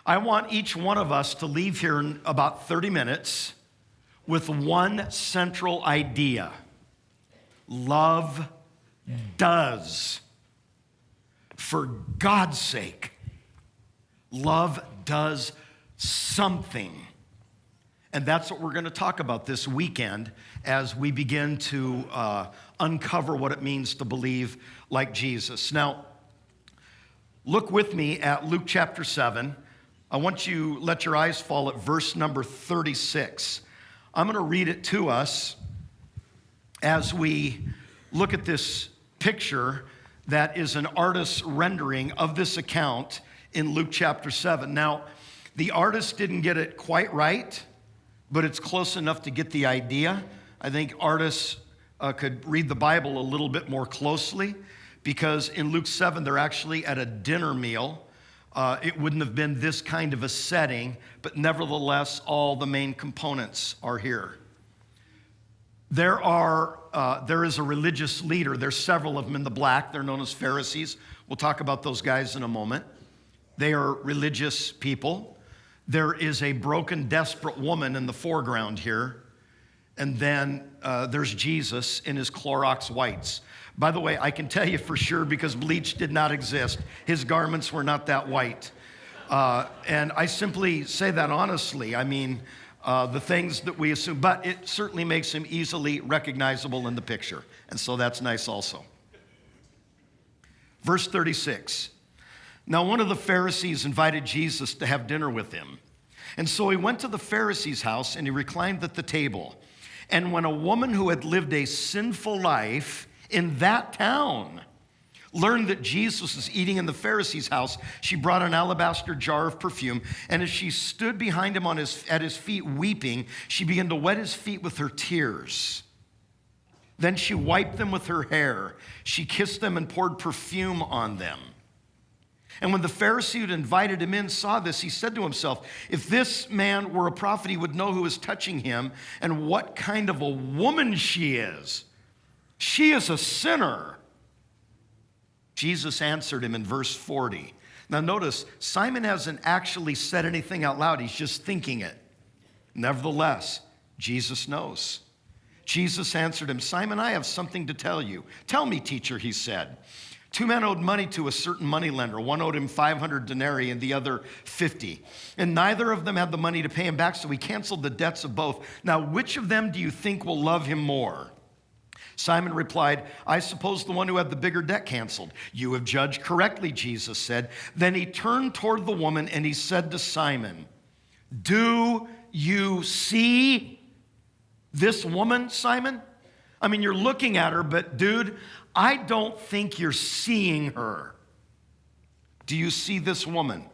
I want each one of us to leave here in about 30 minutes with one central idea. Love does. For God's sake, love does something. And that's what we're going to talk about this weekend as we begin to uncover what it means to believe like Jesus. Now, look with me at Luke chapter 7. I want you to let your eyes fall at verse number 36. I'm going to read it to us as we look at this picture that is an artist's rendering of this account in Luke chapter 7. Now, the artist didn't get it quite right, but it's close enough to get the idea. I think artists could read the Bible a little bit more closely, because in Luke 7, they're actually at a dinner meal. It wouldn't have been this kind of a setting, but nevertheless, all the main components are here. There is a religious leader. There's several of them in the black. They're known as Pharisees. We'll talk about those guys in a moment. They are religious people. There is a broken, desperate woman in the foreground here. And then there's Jesus in his Clorox whites. By the way, I can tell you for sure because bleach did not exist. His garments were not that white. And I simply say that honestly. I mean, the things that we assume, but it certainly makes him easily recognizable in the picture. And so that's nice also. Verse 36. Now one of the Pharisees invited Jesus to have dinner with him. And so he went to the Pharisee's house and he reclined at the table. And when a woman who had lived a sinful life in that town learned that Jesus was eating in the Pharisee's house, she brought an alabaster jar of perfume, and as she stood behind him at his feet weeping, she began to wet his feet with her tears. Then she wiped them with her hair. She kissed them and poured perfume on them. And when the Pharisee who had invited him in saw this, he said to himself, if this man were a prophet, he would know who is touching him and what kind of a woman she is. She is a sinner. Jesus answered him in verse 40. Now notice, Simon hasn't actually said anything out loud. He's just thinking it. Nevertheless, Jesus knows. Jesus answered him, Simon, I have something to tell you. Tell me, teacher, he said. 2 men owed money to a certain moneylender. One owed him 500 denarii and the other 50. And neither of them had the money to pay him back, so he canceled the debts of both. Now, which of them do you think will love him more? Simon replied, I suppose the one who had the bigger debt canceled. You have judged correctly, Jesus said. Then he turned toward the woman and he said to Simon, do you see this woman, Simon? I mean, you're looking at her, but dude, I don't think you're seeing her. Do you see this woman?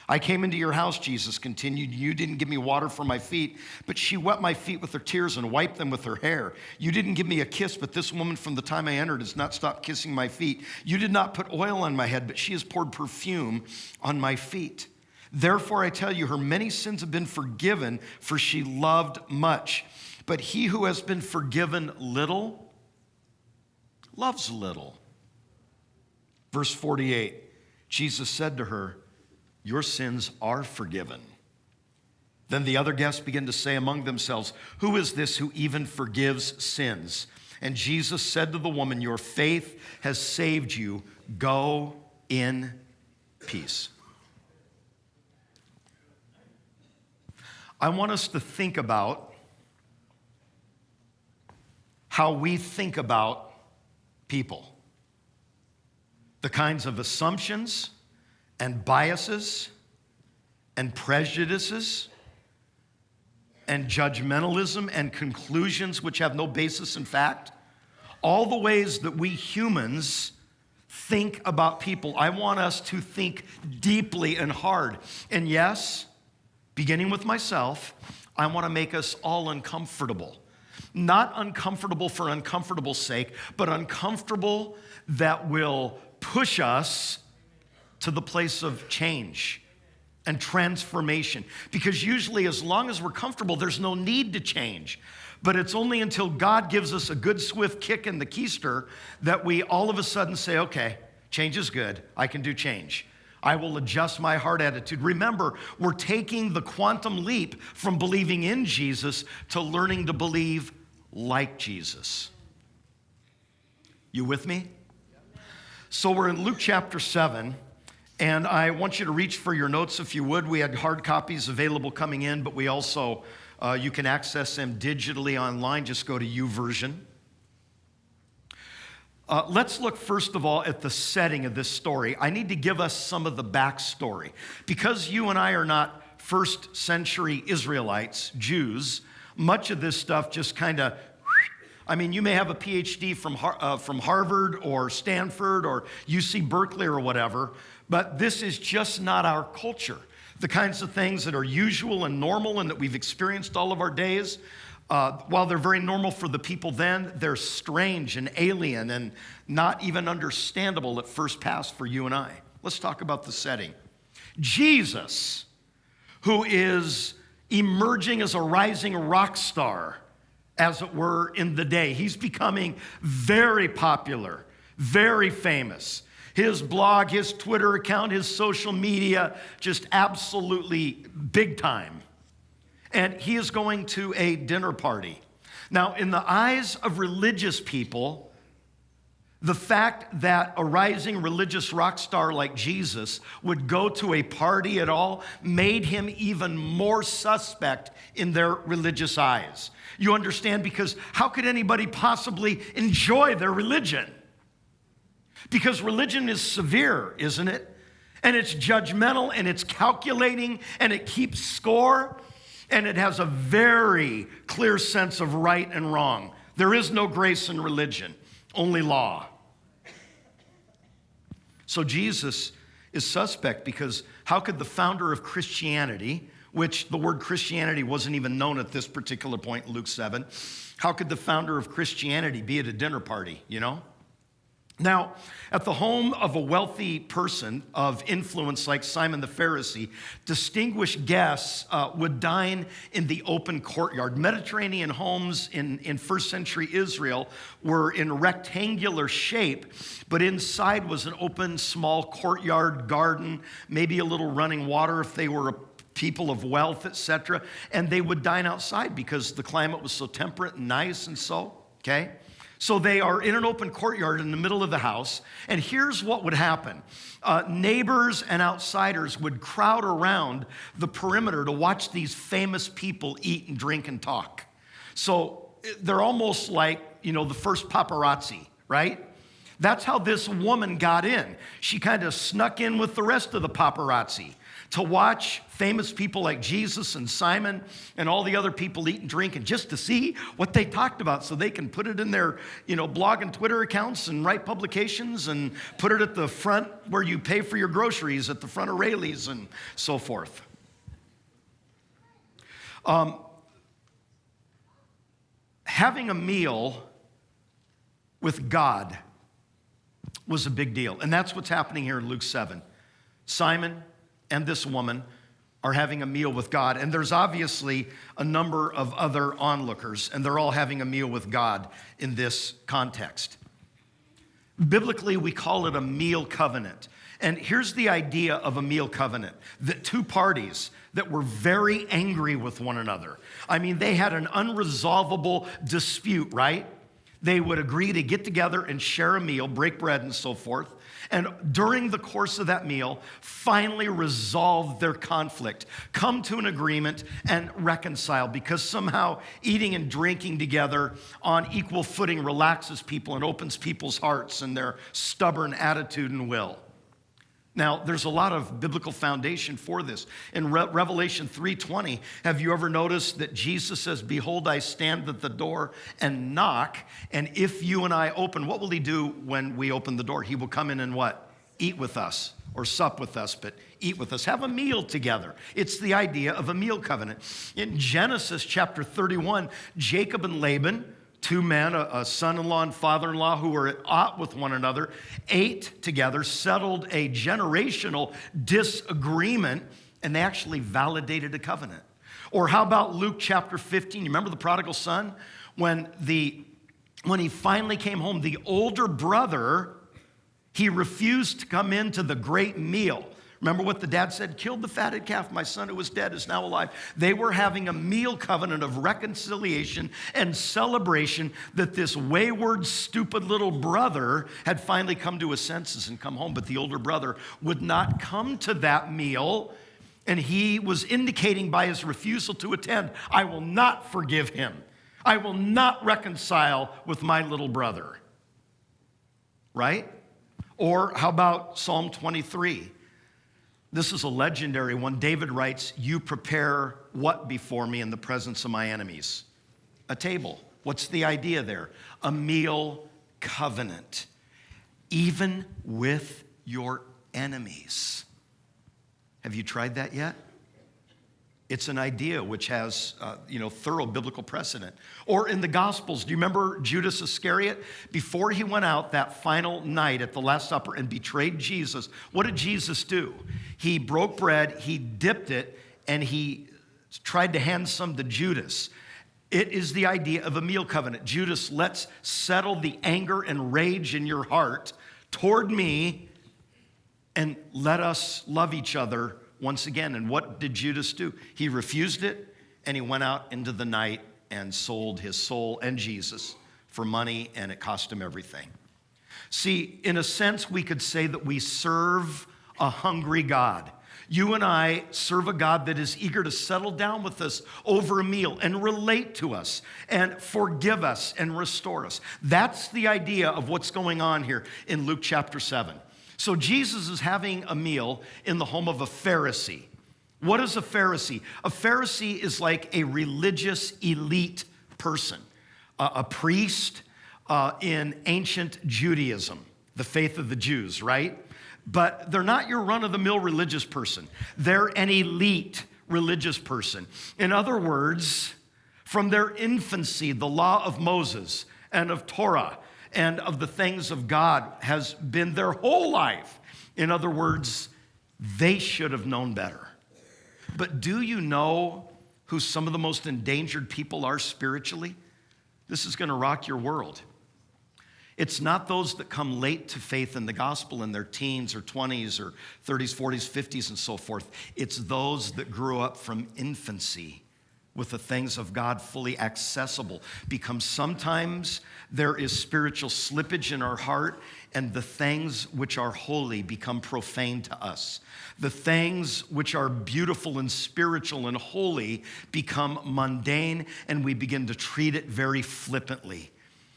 I came into your house, Jesus continued. You didn't give me water for my feet, but she wet my feet with her tears and wiped them with her hair. You didn't give me a kiss, but this woman from the time I entered has not stopped kissing my feet. You did not put oil on my head, but she has poured perfume on my feet. Therefore, I tell you, her many sins have been forgiven, for she loved much. But he who has been forgiven little loves little. Verse 48, Jesus said to her, your sins are forgiven. Then the other guests began to say among themselves, who is this who even forgives sins? And Jesus said to the woman, your faith has saved you. Go in peace. I want us to think about how we think about people. The kinds of assumptions and biases and prejudices and judgmentalism and conclusions which have no basis in fact. All the ways that we humans think about people. I want us to think deeply and hard. And yes, beginning with myself, I want to make us all uncomfortable. Not uncomfortable for uncomfortable's sake, but uncomfortable that will push us to the place of change and transformation. Because usually as long as we're comfortable, there's no need to change. But it's only until God gives us a good swift kick in the keister that we all of a sudden say, okay, change is good. I can do change. I will adjust my heart attitude. Remember, we're taking the quantum leap from believing in Jesus to learning to believe like Jesus. You with me? So we're in Luke chapter 7, and I want you to reach for your notes if you would. We had hard copies available coming in, but we also, you can access them digitally online. Just go to YouVersion. Let's look first of all at the setting of this story. I need to give us some of the backstory. Because you and I are not first century Israelites, Jews, much of this stuff just kind of, I mean, you may have a PhD from Harvard or Stanford or UC Berkeley or whatever, but this is just not our culture. The kinds of things that are usual and normal and that we've experienced all of our days, while they're very normal for the people then, they're strange and alien and not even understandable at first pass for you and I. Let's talk about the setting. Jesus, who is emerging as a rising rock star, as it were, in the day. He's becoming very popular, very famous. His blog, his Twitter account, his social media, just absolutely big time. And he is going to a dinner party. Now, in the eyes of religious people, the fact that a rising religious rock star like Jesus would go to a party at all made him even more suspect in their religious eyes. You understand? Because how could anybody possibly enjoy their religion? Because religion is severe, isn't it? And it's judgmental, and it's calculating, and it keeps score. And it has a very clear sense of right and wrong. There is no grace in religion, only law. So Jesus is suspect because how could the founder of Christianity, which the word Christianity wasn't even known at this particular point in Luke 7, how could the founder of Christianity be at a dinner party, you know? Now, at the home of a wealthy person of influence like Simon the Pharisee, distinguished guests would dine in the open courtyard. Mediterranean homes in first century Israel were in rectangular shape, but inside was an open, small courtyard garden, maybe a little running water if they were people of wealth, etc. And they would dine outside because the climate was so temperate and nice and so, okay? So they are in an open courtyard in the middle of the house, and here's what would happen. Neighbors and outsiders would crowd around the perimeter to watch these famous people eat and drink and talk. So they're almost like, you know, the first paparazzi, right? That's how this woman got in. She kind of snuck in with the rest of the paparazzi to watch famous people like Jesus and Simon and all the other people eat and drink, and just to see what they talked about so they can put it in their, you know, blog and Twitter accounts and write publications and put it at the front where you pay for your groceries at the front of Rayleigh's and so forth. Having a meal with God was a big deal, and that's what's happening here in Luke 7. Simon and this woman are having a meal with God. And there's obviously a number of other onlookers, and they're all having a meal with God in this context. Biblically, we call it a meal covenant. And here's the idea of a meal covenant, that two parties that were very angry with one another. I mean, they had an unresolvable dispute, right? They would agree to get together and share a meal, break bread and so forth. And during the course of that meal, finally resolve their conflict, come to an agreement and reconcile, because somehow eating and drinking together on equal footing relaxes people and opens people's hearts and their stubborn attitude and will. Now, there's a lot of biblical foundation for this. In Revelation 3:20, have you ever noticed that Jesus says, "Behold, I stand at the door and knock, and if you and I open," what will he do when we open the door? He will come in and what? Eat with us, or sup with us, but eat with us. Have a meal together. It's the idea of a meal covenant. In Genesis chapter 31, Jacob and Laban, two men, a son-in-law and father-in-law who were at odds with one another, ate together, settled a generational disagreement, and they actually validated a covenant. Or how about Luke chapter 15? You remember the prodigal son? When he finally came home, the older brother, he refused to come into the great meal. Remember what the dad said? Killed the fatted calf. My son who was dead is now alive. They were having a meal covenant of reconciliation and celebration that this wayward, stupid little brother had finally come to his senses and come home. But the older brother would not come to that meal. And he was indicating by his refusal to attend, I will not forgive him. I will not reconcile with my little brother. Right? Or how about Psalm 23? This is a legendary one. David writes, you prepare what before me in the presence of my enemies? A table. What's the idea there? A meal covenant. Even with your enemies. Have you tried that yet? It's an idea which has, thorough biblical precedent. Or in the Gospels, do you remember Judas Iscariot? Before he went out that final night at the Last Supper and betrayed Jesus, what did Jesus do? He broke bread, he dipped it, and he tried to hand some to Judas. It is the idea of a meal covenant. Judas, let's settle the anger and rage in your heart toward me, and let us love each other once again. And what did Judas do? He refused it, and he went out into the night and sold his soul and Jesus for money, and it cost him everything. See, in a sense, we could say that we serve a hungry God. You and I serve a God that is eager to settle down with us over a meal and relate to us and forgive us and restore us. That's the idea of what's going on here in Luke chapter 7. So Jesus is having a meal in the home of a Pharisee. What is a Pharisee? A Pharisee is like a religious elite person, a priest in ancient Judaism, the faith of the Jews, right? But they're not your run-of-the-mill religious person. They're an elite religious person. In other words, from their infancy, the law of Moses and of Torah and of the things of God has been their whole life. In other words, they should have known better. But do you know who some of the most endangered people are spiritually? This is going to rock your world. It's not those that come late to faith in the gospel in their teens or 20s or 30s, 40s, 50s, and so forth. It's those that grew up from infancy with the things of God fully accessible. Because sometimes there is spiritual slippage in our heart, and the things which are holy become profane to us. The things which are beautiful and spiritual and holy become mundane, and we begin to treat it very flippantly.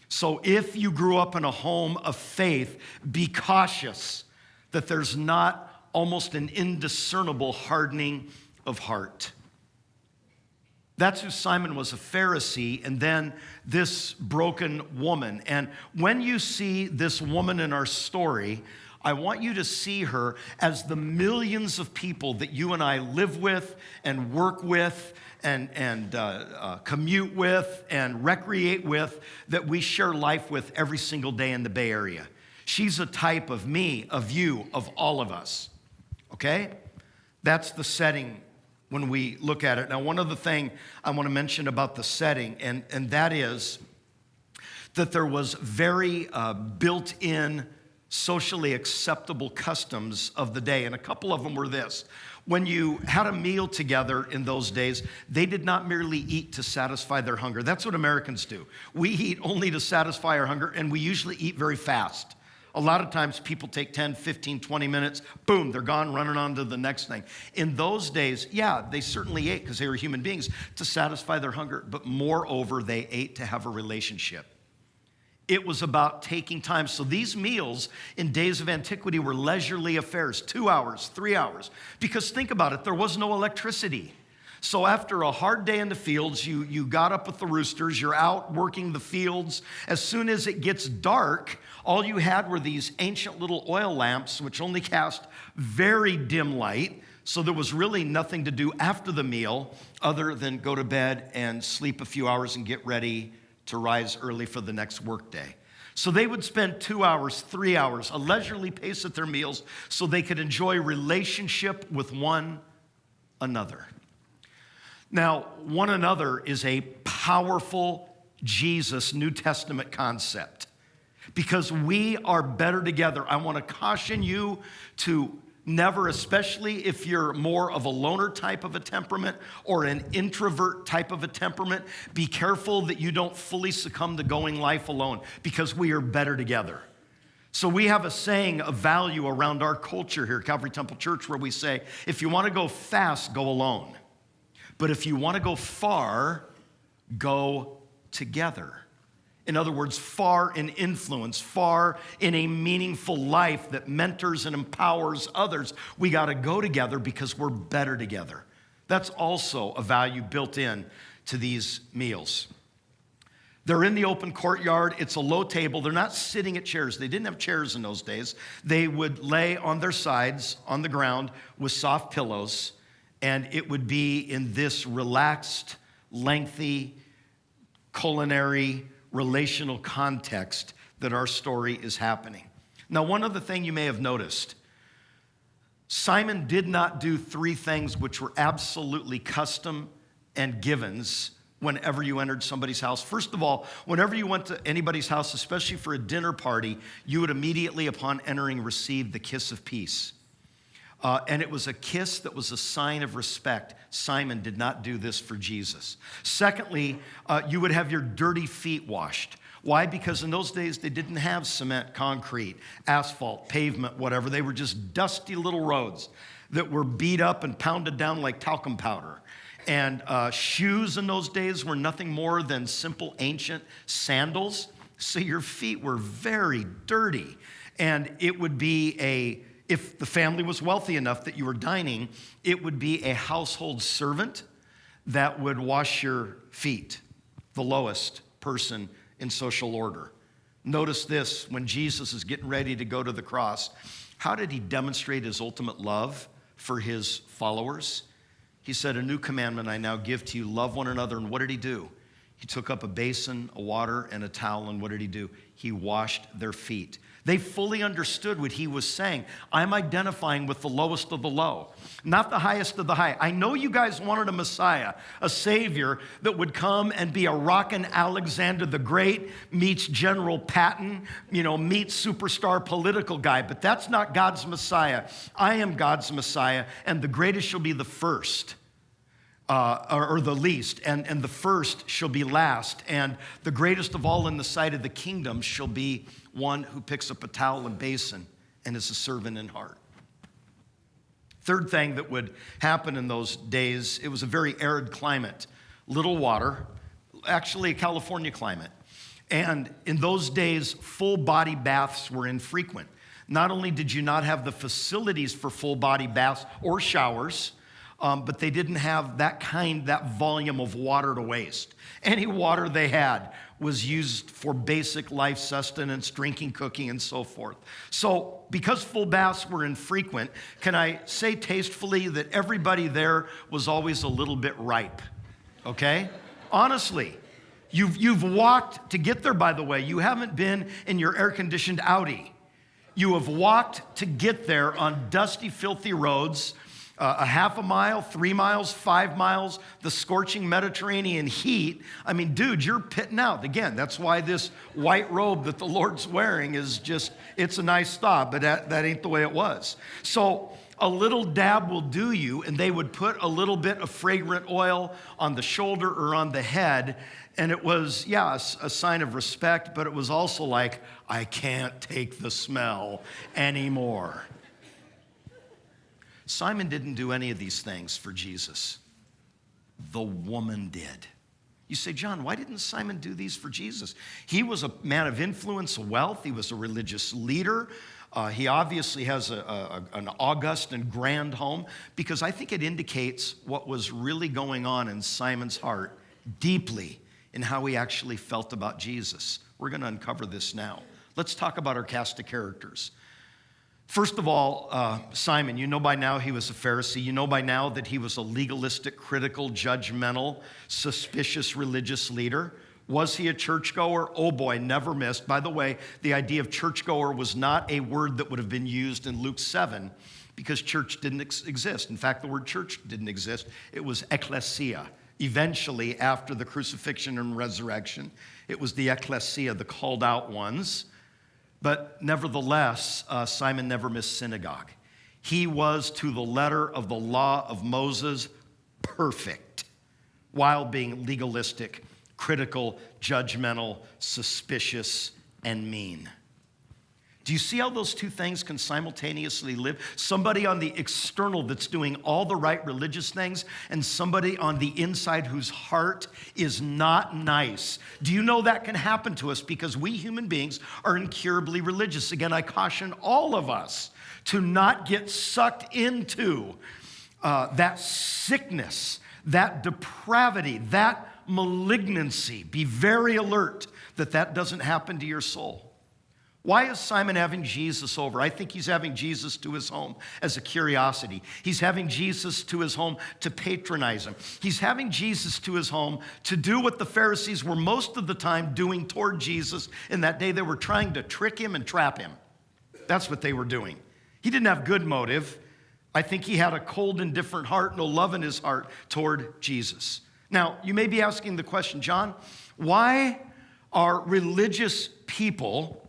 So if you grew up in a home of faith, be cautious that there's not almost an indiscernible hardening of heart. That's who Simon was, a Pharisee, and then this broken woman. And when you see this woman in our story, I want you to see her as the millions of people that you and I live with and work with and commute with and recreate with, that we share life with every single day in the Bay Area. She's a type of me, of you, of all of us, okay? That's the setting when we look at it. Now, one other thing I want to mention about the setting, and that is that there was very built-in, socially acceptable customs of the day, and a couple of them were this. When you had a meal together in those days, they did not merely eat to satisfy their hunger. That's what Americans do. We eat only to satisfy our hunger, and we usually eat very fast. A lot of times people take 10, 15, 20 minutes, boom, they're gone, running on to the next thing. In those days, yeah, they certainly ate because they were human beings to satisfy their hunger, but moreover, they ate to have a relationship. It was about taking time. So these meals in days of antiquity were leisurely affairs, 2 hours, 3 hours. Because think about it, there was no electricity. So after a hard day in the fields, you got up with the roosters, you're out working the fields. As soon as it gets dark, all you had were these ancient little oil lamps, which only cast very dim light. So there was really nothing to do after the meal other than go to bed and sleep a few hours and get ready to rise early for the next workday. So they would spend 2 hours, 3 hours, a leisurely pace at their meals so they could enjoy relationship with one another. Now, one another is a powerful Jesus New Testament concept because we are better together. I want to caution you to Never, especially if you're more of a loner type of a temperament or an introvert type of a temperament, be careful that you don't fully succumb to going life alone, because we are better together. So we have a saying of value around our culture here at Calvary Temple Church where we say, if you want to go fast, go alone. But if you want to go far, go together. In other words, far in influence, far in a meaningful life that mentors and empowers others. We got to go together because we're better together. That's also a value built in to these meals. They're in the open courtyard. It's a low table. They're not sitting at chairs. They didn't have chairs in those days. They would lay on their sides on the ground with soft pillows, and it would be in this relaxed, lengthy, culinary, relational context that our story is happening. Now, one other thing you may have noticed, Simon did not do three things which were absolutely custom and givens whenever you entered somebody's house. First of all, whenever you went to anybody's house, especially for a dinner party, you would immediately, upon entering, receive the kiss of peace. And it was a kiss that was a sign of respect. Simon did not do this for Jesus. Secondly, you would have your dirty feet washed. Why? Because in those days, they didn't have cement, concrete, asphalt, pavement, whatever. They were just dusty little roads that were beat up and pounded down like talcum powder. And shoes in those days were nothing more than simple ancient sandals. So your feet were very dirty. And it would be if the family was wealthy enough that you were dining, it would be a household servant that would wash your feet, the lowest person in social order. Notice this, when Jesus is getting ready to go to the cross, how did he demonstrate his ultimate love for his followers? He said, a new commandment I now give to you, love one another. And what did he do? He took up a basin, a water, and a towel, and what did he do? He washed their feet. They fully understood what he was saying. I'm identifying with the lowest of the low, not the highest of the high. I know you guys wanted a Messiah, a Savior that would come and be a rockin' Alexander the Great meets General Patton, meets superstar political guy, but that's not God's Messiah. I am God's Messiah, and the greatest shall be the first. Or the least, and the first shall be last, and the greatest of all in the sight of the kingdom shall be one who picks up a towel and basin and is a servant in heart. Third thing that would happen in those days, it was a very arid climate, little water, actually a California climate. And in those days, full body baths were infrequent. Not only did you not have the facilities for full body baths or showers, but they didn't have that volume of water to waste. Any water they had was used for basic life sustenance, drinking, cooking, and so forth. So because full baths were infrequent, can I say tastefully that everybody there was always a little bit ripe, okay? Honestly, you've walked to get there, by the way. You haven't been in your air-conditioned Audi. You have walked to get there on dusty, filthy roads, a half a mile, 3 miles, 5 miles, the scorching Mediterranean heat. I mean, dude, you're pitting out. Again, that's why this white robe that the Lord's wearing is just, it's a nice thought, but that ain't the way it was. So a little dab will do you, and they would put a little bit of fragrant oil on the shoulder or on the head, and it was, a sign of respect, but it was also like, I can't take the smell anymore. Simon didn't do any of these things for Jesus. The woman did. You say, John, why didn't Simon do these for Jesus? He was a man of influence, wealth. He was a religious leader. He obviously has an august and grand home, because I think it indicates what was really going on in Simon's heart deeply in how he actually felt about Jesus. We're going to uncover this now. Let's talk about our cast of characters. First of all, Simon, you know by now he was a Pharisee. You know by now that he was a legalistic, critical, judgmental, suspicious religious leader. Was he a churchgoer? Oh boy, never missed. By the way, the idea of churchgoer was not a word that would have been used in Luke 7 because church didn't exist. In fact, the word church didn't exist. It was ecclesia. Eventually, after the crucifixion and resurrection, it was the ecclesia, the called out ones. But nevertheless, Simon never missed synagogue. He was to the letter of the law of Moses perfect, while being legalistic, critical, judgmental, suspicious, and mean. Do you see how those two things can simultaneously live? Somebody on the external that's doing all the right religious things, and somebody on the inside whose heart is not nice. Do you know that can happen to us because we human beings are incurably religious? Again, I caution all of us to not get sucked into that sickness, that depravity, that malignancy. Be very alert that that doesn't happen to your soul. Why is Simon having Jesus over? I think he's having Jesus to his home as a curiosity. He's having Jesus to his home to patronize him. He's having Jesus to his home to do what the Pharisees were most of the time doing toward Jesus in that day. They were trying to trick him and trap him. That's what they were doing. He didn't have good motive. I think he had a cold, indifferent heart, no love in his heart toward Jesus. Now, you may be asking the question, John, why are religious people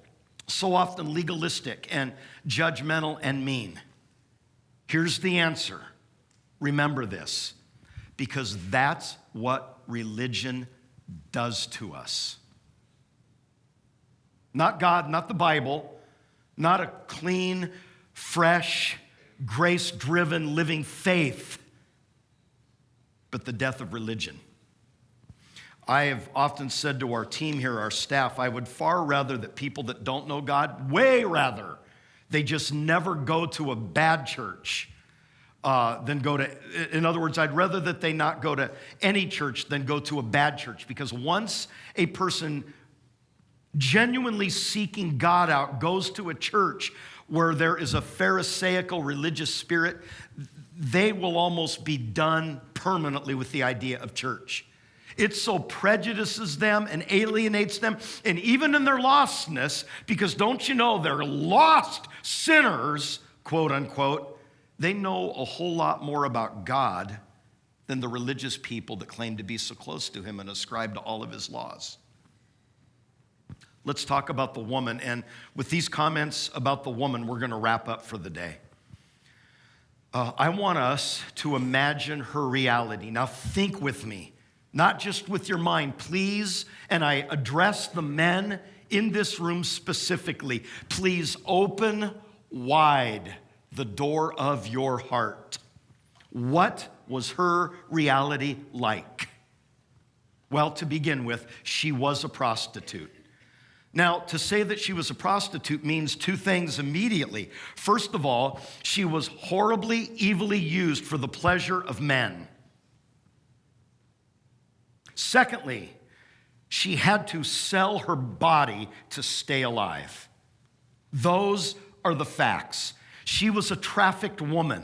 so often legalistic and judgmental and mean? Here's the answer. Remember this, because that's what religion does to us. Not God, not the Bible, not a clean, fresh, grace-driven living faith, but the death of religion. I have often said to our team here, our staff, I would far rather that people that don't know God, way rather, they just never go to a bad church than go to, in other words, I'd rather that they not go to any church than go to a bad church. Because once a person genuinely seeking God out goes to a church where there is a Pharisaical religious spirit, they will almost be done permanently with the idea of church. It so prejudices them and alienates them, and even in their lostness, because don't you know they're lost sinners, quote unquote, they know a whole lot more about God than the religious people that claim to be so close to him and ascribe to all of his laws. Let's talk about the woman, and with these comments about the woman, we're going to wrap up for the day. I want us to imagine her reality. Now think with me. Not just with your mind, please, and I address the men in this room specifically. Please open wide the door of your heart. What was her reality like? Well, to begin with, she was a prostitute. Now, to say that she was a prostitute means two things immediately. First of all, she was horribly, evilly used for the pleasure of men. Secondly, she had to sell her body to stay alive. Those are the facts. She was a trafficked woman.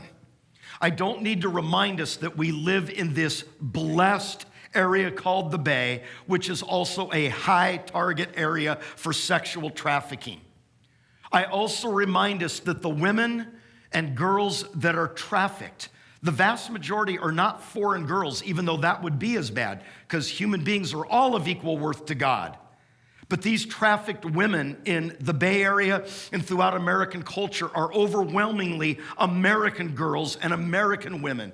I don't need to remind us that we live in this blessed area called the Bay, which is also a high target area for sexual trafficking. I also remind us that the women and girls that are trafficked, the vast majority are not foreign girls, even though that would be as bad, because human beings are all of equal worth to God. But these trafficked women in the Bay Area and throughout American culture are overwhelmingly American girls and American women.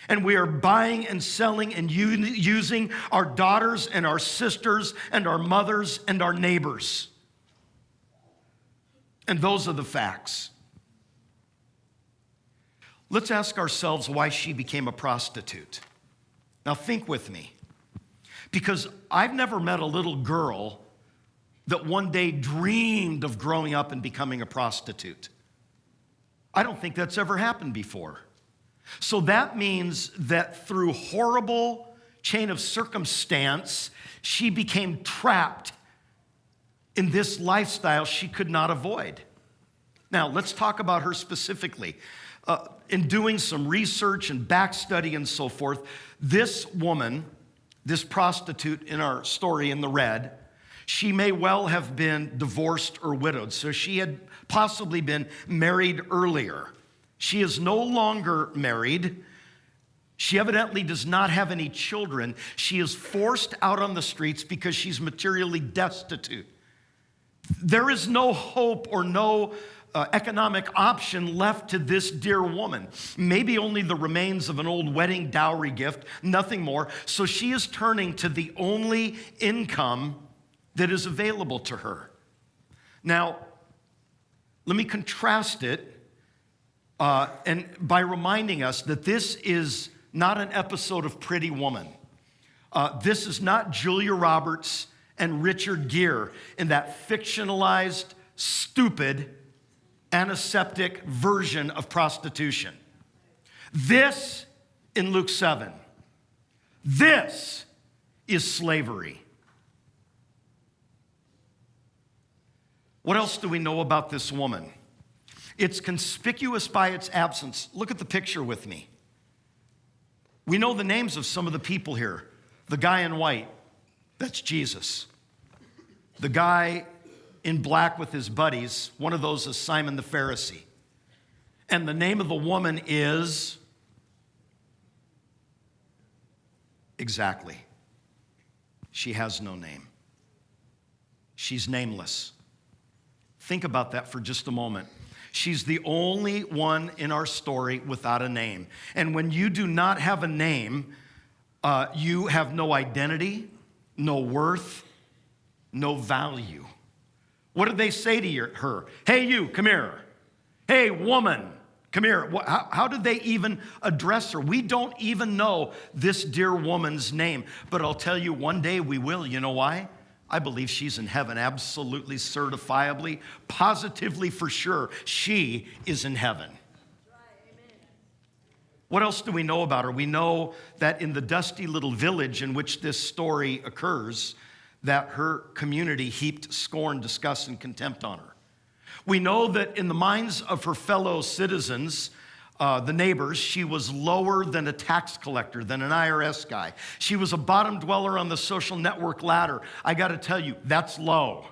And we are buying and selling and using our daughters and our sisters and our mothers and our neighbors. And those are the facts. Let's ask ourselves why she became a prostitute. Now think with me, because I've never met a little girl that one day dreamed of growing up and becoming a prostitute. I don't think that's ever happened before. So that means that through horrible chain of circumstance, she became trapped in this lifestyle she could not avoid. Now, let's talk about her specifically. In doing some research and back study and so forth, this woman, this prostitute in our story in the red, she may well have been divorced or widowed. So she had possibly been married earlier. She is no longer married. She evidently does not have any children. She is forced out on the streets because she's materially destitute. There is no hope or no economic option left to this dear woman. Maybe only the remains of an old wedding dowry gift, nothing more. So she is turning to the only income that is available to her. Now, let me contrast it and by reminding us that this is not an episode of Pretty Woman. This is not Julia Roberts and Richard Gere in that fictionalized, stupid, antiseptic version of prostitution. This, in Luke 7, this is slavery. What else do we know about this woman? It's conspicuous by its absence. Look at the picture with me. We know the names of some of the people here. The guy in white, that's Jesus. The guy in black with his buddies, one of those is Simon the Pharisee. And the name of the woman is, exactly, she has no name. She's nameless. Think about that for just a moment. She's the only one in our story without a name. And when you do not have a name, you have no identity, no worth, no value. What did they say to her? Hey, you, come here. Hey, woman, come here. How did they even address her? We don't even know this dear woman's name. But I'll tell you, one day we will. You know why? I believe she's in heaven, absolutely, certifiably, positively for sure. She is in heaven. What else do we know about her? We know that in the dusty little village in which this story occurs, that her community heaped scorn, disgust, and contempt on her. We know that in the minds of her fellow citizens, the neighbors, she was lower than a tax collector, than an IRS guy. She was a bottom dweller on the social network ladder. I got to tell you, that's low.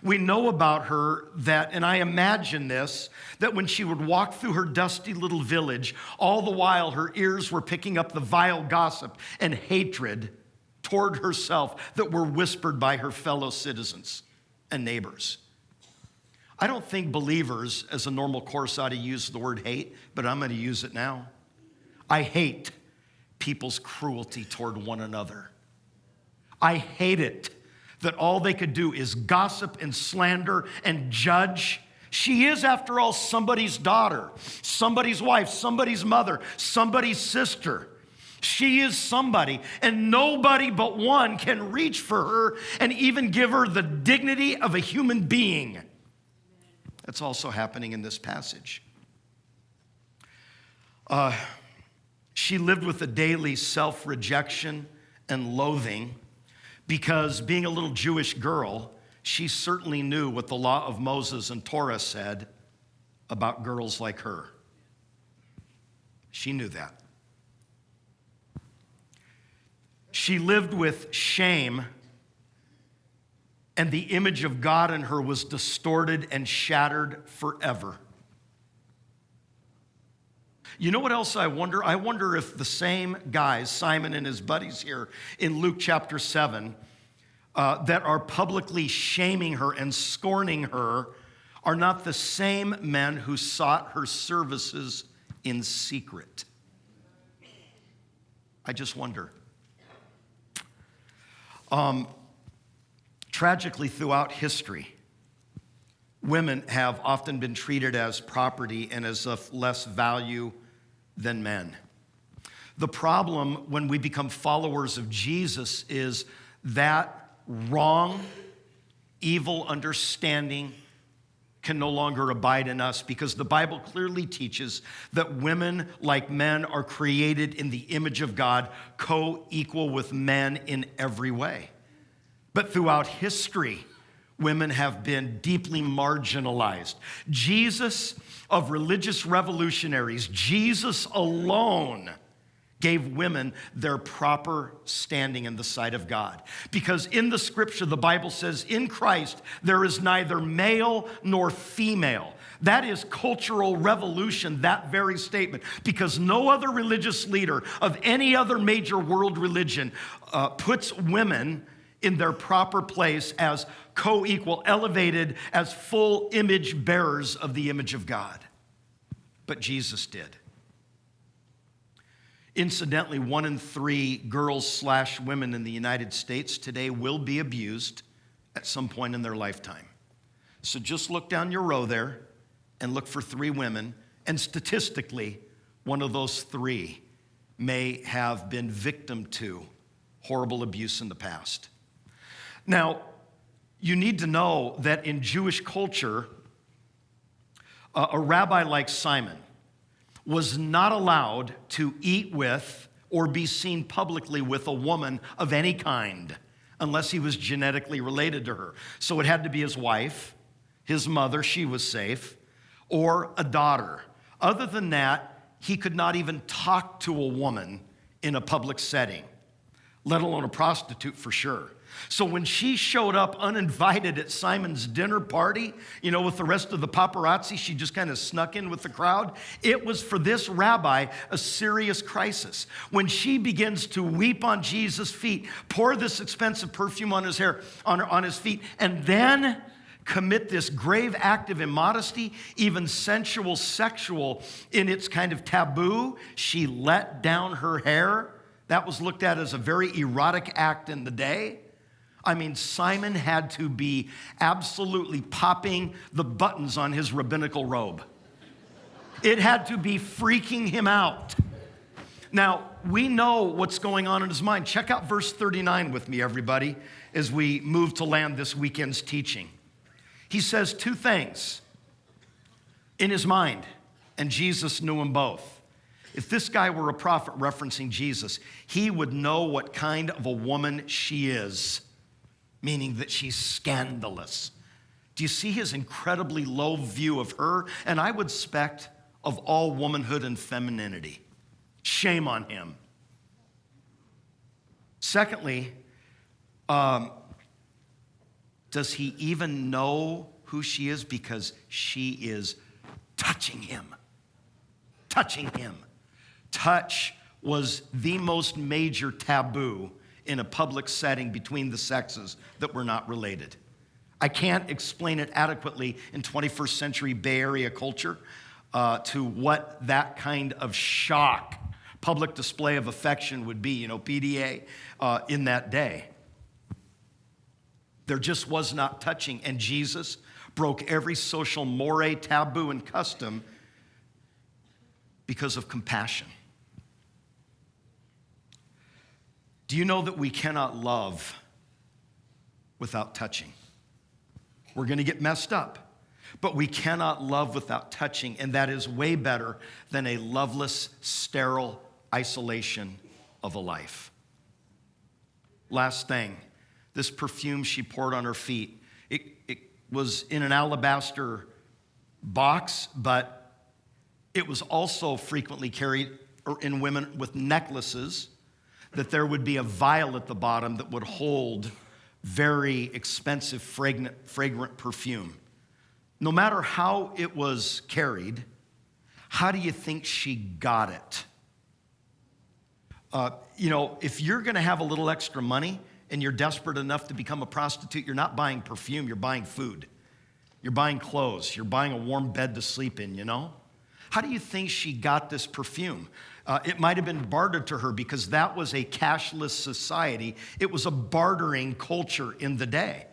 We know about her that, and I imagine this, that when she would walk through her dusty little village, all the while her ears were picking up the vile gossip and hatred toward herself that were whispered by her fellow citizens and neighbors. I don't think believers, as a normal course, ought to use the word hate, but I'm going to use it now. I hate people's cruelty toward one another. I hate it that all they could do is gossip and slander and judge. She is, after all, somebody's daughter, somebody's wife, somebody's mother, somebody's sister. She is somebody, and nobody but one can reach for her and even give her the dignity of a human being. That's also happening in this passage. She lived with a daily self-rejection and loathing because, being a little Jewish girl, she certainly knew what the law of Moses and Torah said about girls like her. She knew that. She lived with shame, and the image of God in her was distorted and shattered forever. You know what else I wonder? I wonder if the same guys, Simon and his buddies here in Luke chapter 7, that are publicly shaming her and scorning her, are not the same men who sought her services in secret. I just wonder. Tragically, throughout history, women have often been treated as property and as of less value than men. The problem when we become followers of Jesus is that wrong, evil understanding can no longer abide in us, because the Bible clearly teaches that women, like men, are created in the image of God, co-equal with men in every way. But throughout history, women have been deeply marginalized. Jesus of religious revolutionaries, Jesus alone gave women their proper standing in the sight of God. Because in the scripture, the Bible says, in Christ, there is neither male nor female. That is cultural revolution, that very statement, because no other religious leader of any other major world religion puts women in their proper place as co-equal, elevated as full image bearers of the image of God. But Jesus did. Incidentally, 1 in 3 girls/women in the United States today will be abused at some point in their lifetime. So just look down your row there and look for 3 women, and statistically, one of those 3 may have been victim to horrible abuse in the past. Now, you need to know that in Jewish culture, a rabbi like Simon was not allowed to eat with or be seen publicly with a woman of any kind unless he was genetically related to her. So it had to be his wife, his mother, she was safe, or a daughter. Other than that, he could not even talk to a woman in a public setting, let alone a prostitute for sure. So when she showed up uninvited at Simon's dinner party, with the rest of the paparazzi, she just kind of snuck in with the crowd. It was for this rabbi a serious crisis. When she begins to weep on Jesus' feet, pour this expensive perfume on his hair, on his feet, and then commit this grave act of immodesty, even sensual, sexual in its kind of taboo, she let down her hair. That was looked at as a very erotic act in the day. I mean, Simon had to be absolutely popping the buttons on his rabbinical robe. It had to be freaking him out. Now, we know what's going on in his mind. Check out verse 39 with me, everybody, as we move to land this weekend's teaching. He says 2 things in his mind, and Jesus knew them both. If this guy were a prophet referencing Jesus, he would know what kind of a woman she is, meaning that she's scandalous. Do you see his incredibly low view of her? And I would suspect of all womanhood and femininity. Shame on him. Secondly, does he even know who she is? Because she is touching him. Touching him. Touch was the most major taboo in a public setting between the sexes that were not related. I can't explain it adequately in 21st century Bay Area culture to what that kind of shock, public display of affection would be, PDA, in that day. There just was not touching, and Jesus broke every social moray, taboo, and custom because of compassion. Do you know that we cannot love without touching? We're going to get messed up, but we cannot love without touching, and that is way better than a loveless, sterile isolation of a life. Last thing, this perfume she poured on her feet, it was in an alabaster box, but it was also frequently carried in women with necklaces, that there would be a vial at the bottom that would hold very expensive, fragrant perfume. No matter how it was carried, how do you think she got it? If you're going to have a little extra money and you're desperate enough to become a prostitute, you're not buying perfume, you're buying food. You're buying clothes. You're buying a warm bed to sleep in, How do you think she got this perfume? It might have been bartered to her because that was a cashless society. It was a bartering culture in the day.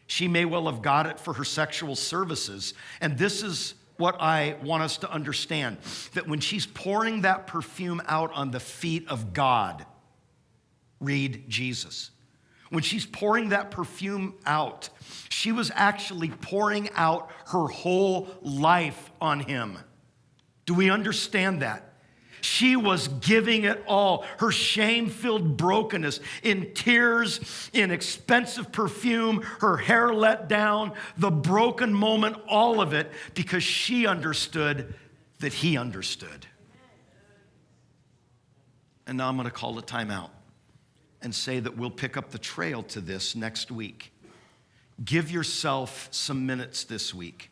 She may well have got it for her sexual services. And this is what I want us to understand, that when she's pouring that perfume out on the feet of God, read Jesus. When she's pouring that perfume out, she was actually pouring out her whole life on him. Do we understand that? She was giving it all, her shame-filled brokenness, in tears, in expensive perfume, her hair let down, the broken moment, all of it, because she understood that he understood. And now I'm going to call a timeout and say that we'll pick up the trail to this next week. Give yourself some minutes this week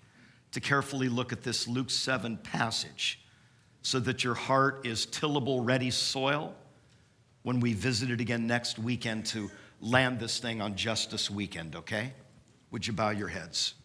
to carefully look at this Luke 7 passage, so that your heart is tillable, ready soil when we visit it again next weekend to land this thing on Justice Weekend, okay? Would you bow your heads?